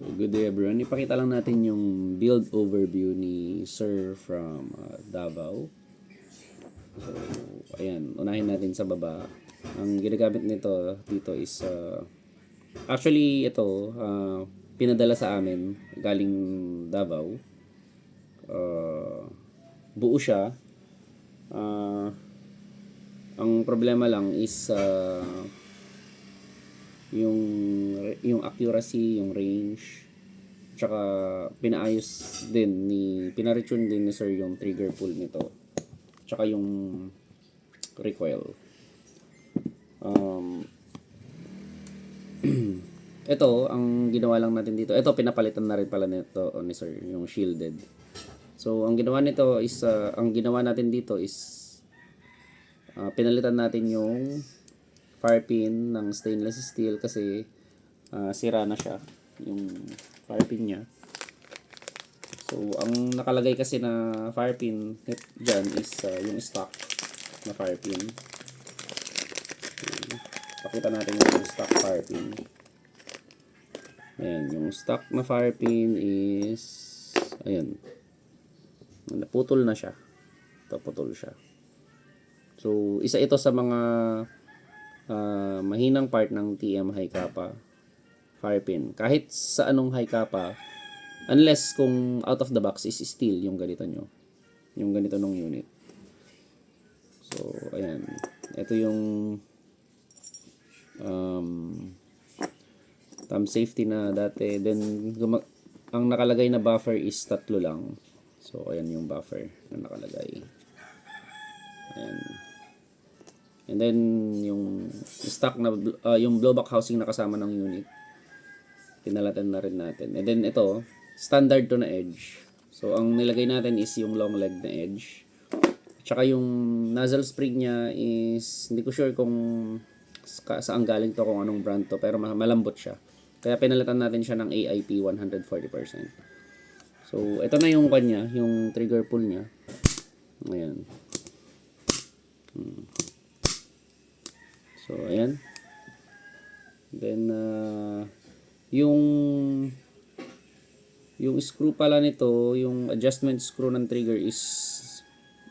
Good day everyone. Ipakita lang natin yung build overview ni Sir from Davao. So, ayan. Unahin natin sa baba. Ang ginagamit nito dito is actually ito pinadala sa amin galing Davao. Buo siya. Ang problema lang is yung accuracy, yung range, tsaka pinaretune din ni Sir yung trigger pull nito, tsaka yung recoil. Ito, ang ginawa lang natin dito, ito pinapalitan na rin pala nito ni Sir, yung shielded. So, ang ginawa natin dito is pinalitan natin yung fire pin ng stainless steel kasi sira na siya yung fire pin niya. So ang nakalagay kasi na fire pin dyan is yung stock na fire pin. Pakita natin yung stock fire pin. Ayan, yung stock na fire pin is ayan, naputol na siya. Putol siya. So isa ito sa mga mahinang part ng TM high kappa fire pin. Kahit sa anong high kappa, unless kung out of the box is steel yung ganito nyo. Yung ganito nung unit. So, ayan. Ito yung thumb safety na dati. Then, ang nakalagay na buffer is 3 lang. So, ayan yung buffer na nakalagay. Ayan. And then yung stock na yung blowback housing na kasama ng unit, pinalatan na rin natin. And then ito, standard to na edge. So ang nilagay natin is yung long leg na edge. Tsaka yung nozzle spring niya is hindi ko sure kung saan galing to, kung anong brand to, pero malambot siya. Kaya pinalitan natin siya ng AIP 140%. So ito na yung kanya, yung trigger pull niya. Ayan. So, ayan. Then, yung screw pala nito, yung adjustment screw ng trigger is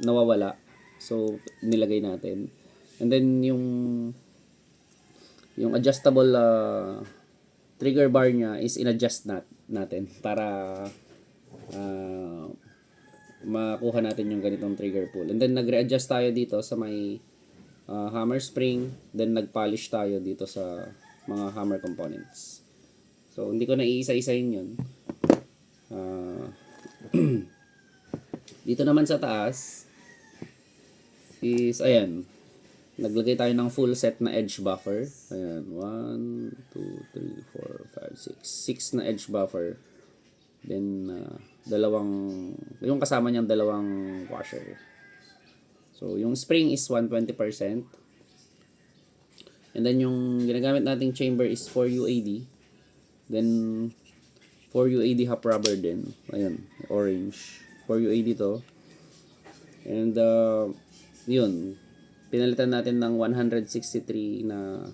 nawawala. So, nilagay natin. And then, yung adjustable trigger bar niya is in-adjust natin para makuha natin yung ganitong trigger pull. And then, nag-readjust tayo dito sa may hammer spring, then nag-polish tayo dito sa mga hammer components. So, hindi ko na iisa-isahin yun. Dito naman sa taas is, ayan, naglagay tayo ng full set na edge buffer. Ayan, 1, 2, 3, 4, 5, 6. 6 na edge buffer. Then, yung kasama niyang dalawang washer. So, yung spring is 120%. And then, yung ginagamit nating chamber is 4UAD. Then, 4UAD half rubber din. Ayan, orange. 4UAD to. And, yun. Pinalitan natin ng 163 na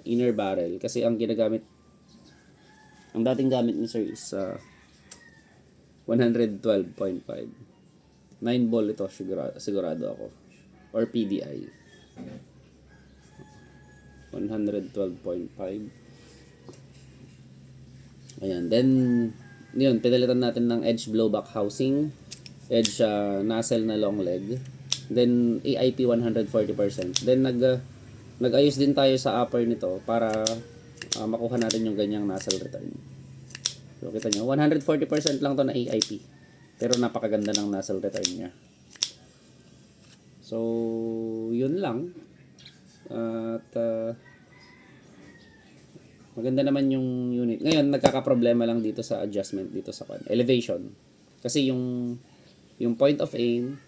inner barrel. Kasi ang dating gamit ni Sir is 112.5. 9 ball ito, sigurado ako. Or PDI. 112.5. Ayan. Then, yun, pinalitan natin ng edge blowback housing. Edge nozzle na long leg. Then, AIP 140%. Then, nag-ayos din tayo sa upper nito para makuha natin yung ganyang nozzle return. So, kita nyo, 140% lang to na AIP. Pero napakaganda ng nozzle return niya. So, yun lang. At maganda naman yung unit. Ngayon, nagkakaproblema lang dito sa adjustment dito sa elevation. Kasi yung point of aim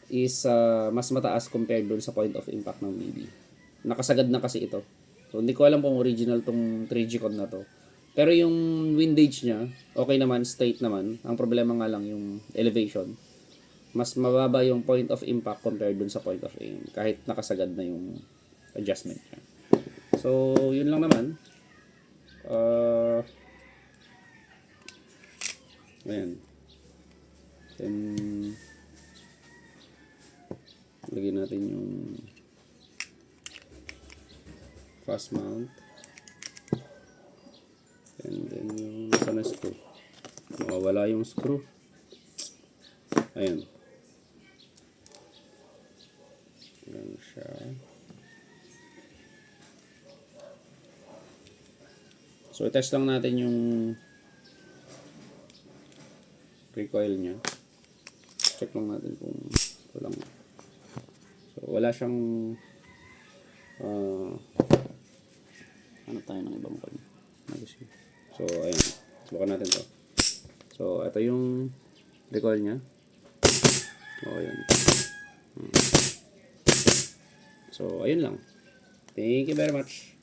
is mas mataas compared dun sa point of impact ng BB. Nakasagad na kasi ito. So, hindi ko alam kung original tong 3G-Con na to. Pero yung windage niya, okay naman, straight naman. Ang problema nga lang yung elevation. Mas mababa yung point of impact compared dun sa point of aim. Kahit nakasagad na yung adjustment niya. So, yun lang naman. Ayan. Then, lagyan natin yung fast mount. And then yung nasa na screw. Mawawala yung screw. Ayan. Ayan siya. So, test lang natin yung recoil niya. Check lang natin kung walang. So, wala siyang ano tayo ng ibang coil. So, ayan. Subukan natin to. So, ito yung recoil niya. O, ayan. So, ayun lang. Thank you very much.